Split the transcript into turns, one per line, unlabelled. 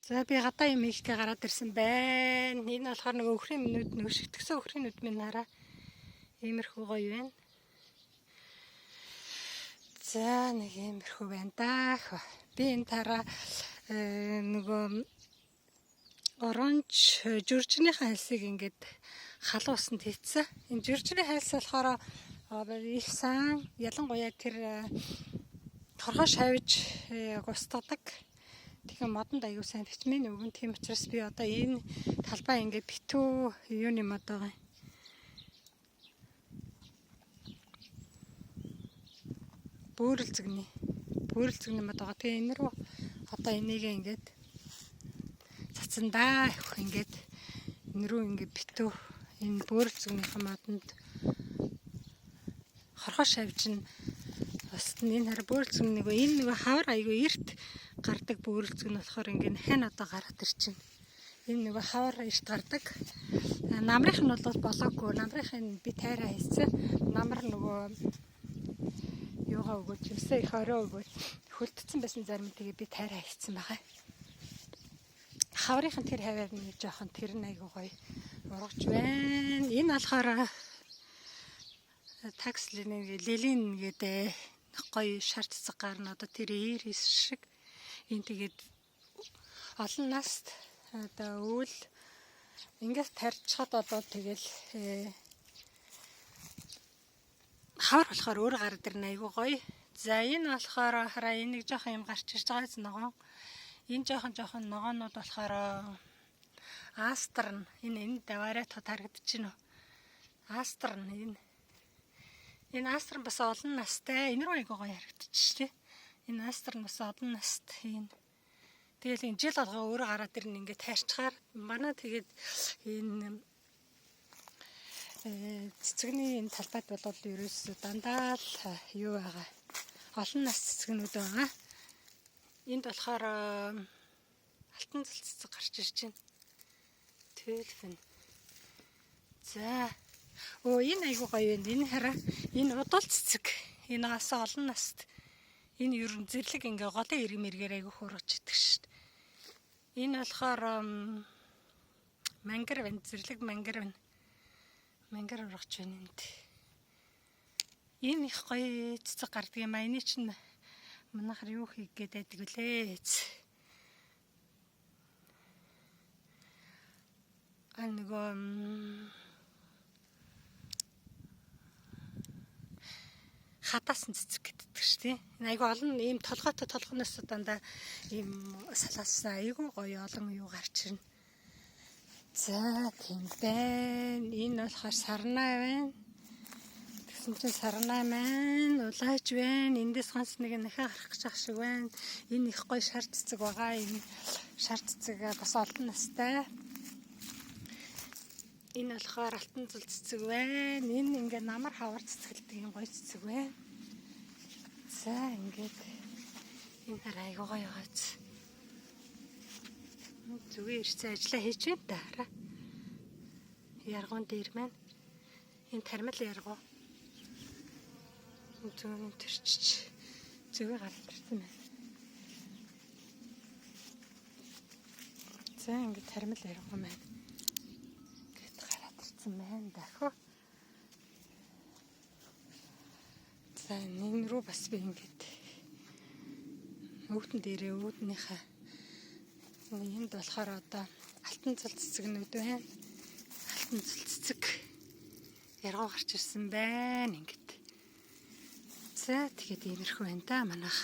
За би гадаа юм хийхдээ гараад ирсэн байна. Энэ болохоор нэг өхрийн минут нэг шитгэсэн өхрийн нүд минь хараа. Иймэрхүү гоё байна. За нэг иймэрхүү байна даа. Би энэ тараа нөгөө оранж жиржинийхаа хальсыг ингээд халуусанд хийцсэн. Энэ жиржиний хальс болохоор их сан ялангуяа тэр торгоо шавж гусгадаг. Тэгэхээр модонд аягүй сайн витамин өгөн. Тийм учраас би одоо энэ талбай ингээд битүү юуны мод байгаа. Бөөрөлцөгний мод байгаа. Тэгээ энэ рүү одоо энийг ингээд цацандаа явах ингээд энэ рүү ингээд битүү энэ бөөрөлцөгнийхээ модонд хорхоо шавж нь устна. Энэ хараа бөөрөлцөг нэг энэ нэг хавар аягүй эрт гардаг бөөрөлцөг нь болохоор ингээд хань одоо гараад ирчихнэ. Энэ нэг хавар эрт гардаг. Намрынх нь бол болоогүй. Намрынхын би тайраа хийсэн. Намар нөгөө юугаа өгөөд юмсаа их орой өгөөд хөлдсөн байсан зарим тэгээ би тайраа хийсэн байгаа. Хаврынх нь тэр хаваар нэг жоохон тэр айгуу гоё ургаж байна. Энэ болохоор такс лилин гэдэг гоё шар цэцэг гарна одоо тэр ирис шиг энэ тэгээд олон наст одоо үйл ингээд тарьчихад одоо тэгэл хавар болохоор өөр гараад ирнэ айгуу гоё. За энэ болохоор хараа энийг жоохон юм гарч ирж байгаа зү ногоон. Энэ жоохон ногоонууд болохоор астер энэ даваараа харагдаж байна уу? Астер энэ астер бас олон настай. Энэ рүү айгуу гоё харагдчих тий. Энэ астер бас олон наст энэ. Тэгэл энэ жил алгаа өөрөө гараад ирнэ ингээд тайрчгаар манай тэгээд энэ цэцэгний энэ талбайд бол ерөөс дандаа л юу байгаа. Олон нас цэцгнүүд байгаа. Энд болохоор алтан цэл цэцэг гарч ирж байна. 12. За энэ айгуу гоё байна. Энэ хараа энэ удал цэцэг. Энэ бас олон наст. Энэ ер нь зэрлэг ингээ голын иргэмэргээр айгуу хургаж идэг шүү дээ. Энэ болохоор мангар байна. Зэрлэг мангар байна. Мангар ургаж байна энд. Энэ их гоё цэцэг гардаг юм аа. Эний чинь манайхаар юу хийх гээд байдаг вүлээ. Нөгөө хатаасан цэцэг гэдэг шүү дээ. Энэ айгу олон ийм толгойтой толгоноос дандаа ийм салаалсан айгу гоё олон юу гарч ирнэ. За тийм байна. Энэ болохоор сарнаа байна. Тэгсэн чинь сарнаа маань улааж байна. Эндээс ганц нэг нахаа гарах гэж ах шиг байна. Энэ их гоё шар цэцэг байгаа. Энэ шар цэцэг бас олон настай. Энэ болохоор алтан цэл цэцэг байна. Энэ ингээ намар хавар цэцгэлдэг юм гоё цэцэг байна. За ингээд энэ хараа айгуу гоё байгааз. Зүгээр ирсэн ажиллаа хийж байна да хараа. Яргуун дээр маань энэ тармал яргуу. Зүүн төрчч. Зүгээр гараад ирсэн байна. За ингээд тармал яргуу маань байна дахио. За энэ рүү бас би ингээд өвдөн дээрээ өвднийхээ энд болохоор одоо алтан цэл цэцэгнүүд байна. Алтан цэл цэцэг яргуу гарч ирсэн байна ингээд. За тэгээд иймэрхүү байна да манайх.